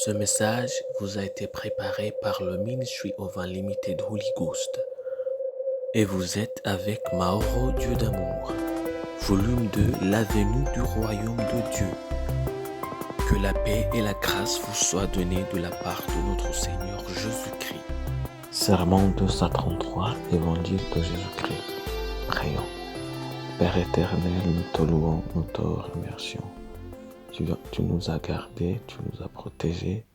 Ce message vous a été préparé par le Ministry of Unlimited Holy Ghost et vous êtes avec Mauro Dieu d'amour, volume 2, la venue du royaume de Dieu. Que la paix et la grâce vous soient données de la part de notre Seigneur Jésus-Christ. Sermon 233, Évangile de Jésus-Christ. Prions. Père éternel, nous te louons, nous te remercions. Tu nous as gardés, tu nous as protégés,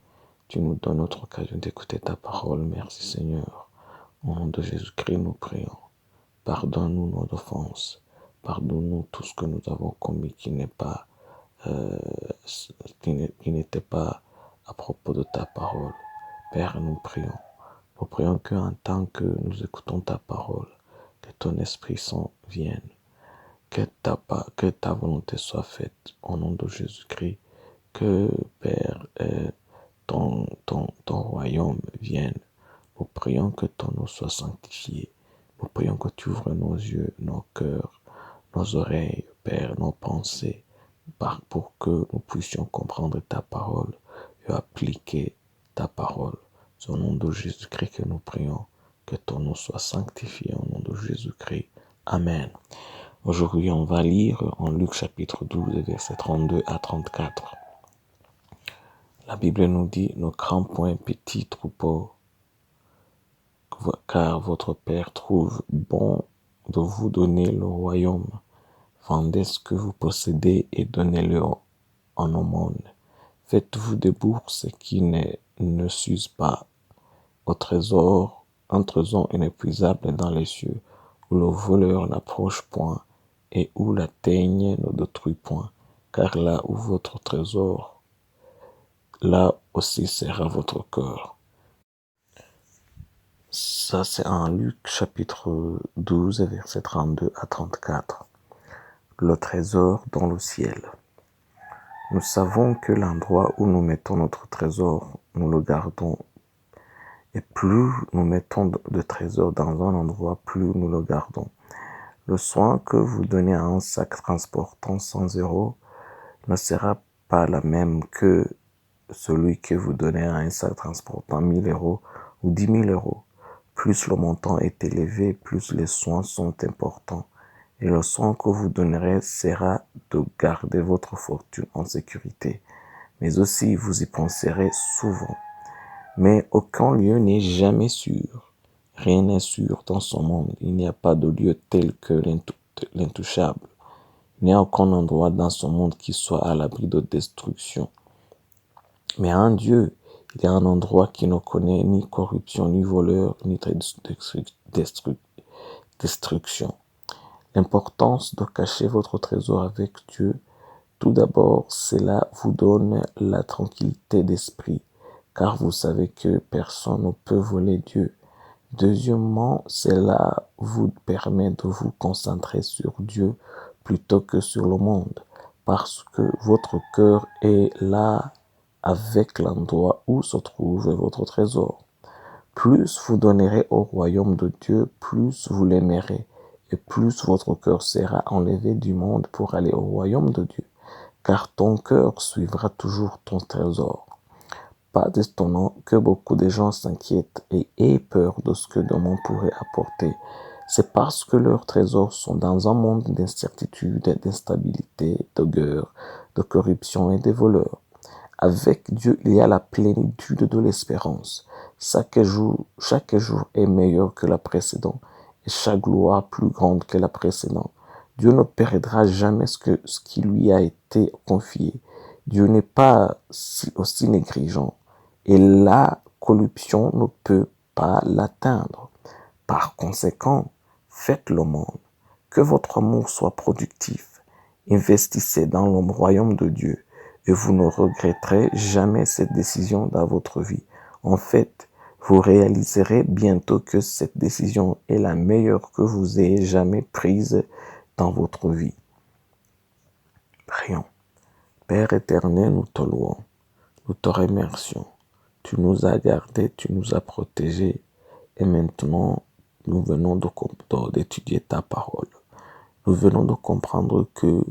tu nous donnes notre occasion d'écouter ta parole. Merci Seigneur. Au nom de Jésus-Christ, nous prions. Pardonne-nous nos offenses. Pardonne-nous tout ce que nous avons commis qui n'était pas à propos de ta parole. Père, nous prions. Nous prions qu'en tant que nous écoutons ta parole, que ton Esprit Saint vienne. Que ta volonté soit faite au nom de Jésus-Christ. Que, Père, ton royaume vienne. Nous prions que ton nom soit sanctifié. Nous prions que tu ouvres nos yeux, nos cœurs, nos oreilles, Père, nos pensées, pour que nous puissions comprendre ta parole et appliquer ta parole. C'est au nom de Jésus-Christ que nous prions. Que ton nom soit sanctifié au nom de Jésus-Christ. Amen. Aujourd'hui, on va lire en Luc chapitre 12, versets 32 à 34. La Bible nous dit, ne crains point, petit troupeau, car votre Père trouve bon de vous donner le royaume. Vendez ce que vous possédez et donnez-le en aumône. Faites-vous des bourses qui ne s'usent pas, un trésor inépuisable dans les cieux, où le voleur n'approche point et où la teigne ne détruit point, car là où votre trésor, là aussi sera votre cœur. Ça, c'est en Luc chapitre 12, versets 32 à 34. Le trésor dans le ciel. Nous savons que l'endroit où nous mettons notre trésor, nous le gardons. Et plus nous mettons de trésor dans un endroit, plus nous le gardons. Le soin que vous donnez à un sac transportant 100 € ne sera pas la même que celui que vous donnez à un sac transportant 1000 € ou 10 000 €. Plus le montant est élevé, plus les soins sont importants. Et le soin que vous donnerez sera de garder votre fortune en sécurité. Mais aussi, vous y penserez souvent. Mais aucun lieu n'est jamais sûr. Rien n'est sûr dans ce monde. Il n'y a pas de lieu tel que l'intouchable. Il n'y a aucun endroit dans ce monde qui soit à l'abri de destruction. Mais en Dieu, il y a un endroit qui ne connaît ni corruption, ni voleur, ni destruction. L'importance de cacher votre trésor avec Dieu, tout d'abord, cela vous donne la tranquillité d'esprit, car vous savez que personne ne peut voler Dieu. Deuxièmement, cela vous permet de vous concentrer sur Dieu plutôt que sur le monde, parce que votre cœur est là avec l'endroit où se trouve votre trésor. Plus vous donnerez au royaume de Dieu, plus vous l'aimerez, et plus votre cœur sera enlevé du monde pour aller au royaume de Dieu, car ton cœur suivra toujours ton trésor. Pas d'étonnant que beaucoup de gens s'inquiètent et aient peur de ce que le monde pourrait apporter. C'est parce que leurs trésors sont dans un monde d'incertitude, d'instabilité, de guerre, de corruption et de voleurs. Avec Dieu, il y a la plénitude de l'espérance. Chaque jour est meilleur que le précédent et chaque gloire plus grande que la précédente. Dieu ne perdra jamais ce qui lui a été confié. Dieu n'est pas aussi négligent et la corruption ne peut pas l'atteindre. Par conséquent, faites le monde. Que votre amour soit productif. Investissez dans le royaume de Dieu et vous ne regretterez jamais cette décision dans votre vie. En fait, vous réaliserez bientôt que cette décision est la meilleure que vous ayez jamais prise dans votre vie. Prions. Père éternel, nous te louons, nous te remercions. Tu nous as gardés, tu nous as protégés et maintenant nous venons d'étudier ta parole. Nous venons de comprendre que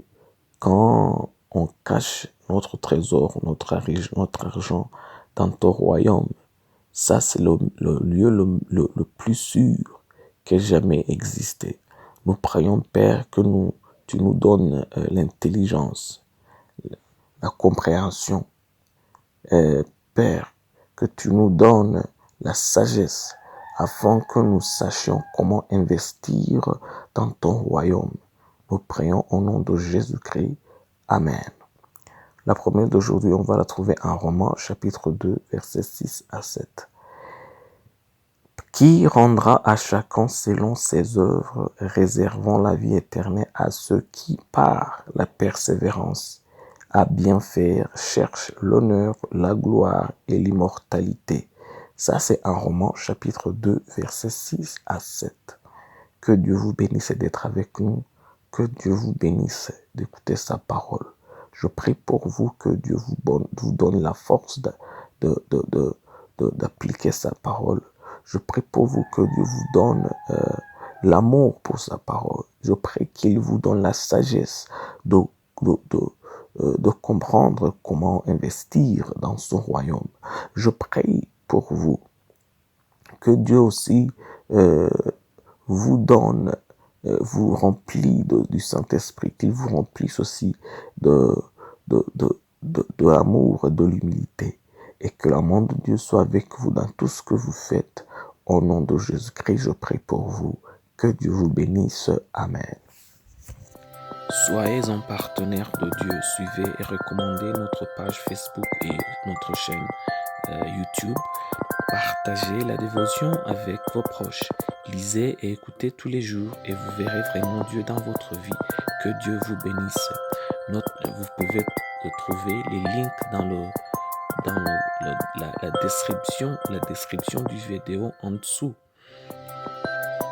quand on cache notre trésor, notre argent dans ton royaume. Ça, c'est le lieu le plus sûr qui ait jamais existé. Nous prions, Père, que tu nous donnes l'intelligence, la compréhension. Père, que tu nous donnes la sagesse afin que nous sachions comment investir dans ton royaume. Nous prions au nom de Jésus-Christ. Amen. La promesse d'aujourd'hui, on va la trouver en Romains chapitre 2, versets 6 à 7. Qui rendra à chacun selon ses œuvres, réservant la vie éternelle à ceux qui, par la persévérance, à bien faire, cherchent l'honneur, la gloire et l'immortalité. Ça, c'est en Romains chapitre 2, versets 6 à 7. Que Dieu vous bénisse d'être avec nous. Que Dieu vous bénisse d'écouter sa parole. Je prie pour vous que Dieu vous donne la force d'appliquer sa parole. Je prie pour vous que Dieu vous donne l'amour pour sa parole. Je prie qu'il vous donne la sagesse de comprendre comment investir dans son royaume. Je prie pour vous que Dieu aussi vous donne, vous remplit du Saint-Esprit, qu'il vous remplisse aussi de l'amour et de l'humilité, et que l'amour de Dieu soit avec vous dans tout ce que vous faites. Au nom de Jésus-Christ, je prie pour vous. Que Dieu vous bénisse. Amen. Soyez un partenaire de Dieu. Suivez et recommandez notre page Facebook et notre chaîne YouTube. Partagez la dévotion avec vos proches. Lisez et écoutez tous les jours et vous verrez vraiment Dieu dans votre vie. Que Dieu vous bénisse. Vous pouvez trouver les links dans la description du vidéo en dessous.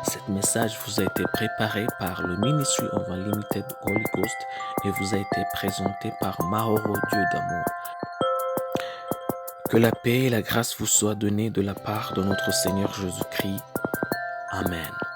Cet message vous a été préparé par le Ministry of Unlimited Holy Ghost et vous a été présenté par Mahoro Dieu d'amour. Que la paix et la grâce vous soient données de la part de notre Seigneur Jésus-Christ. Amen.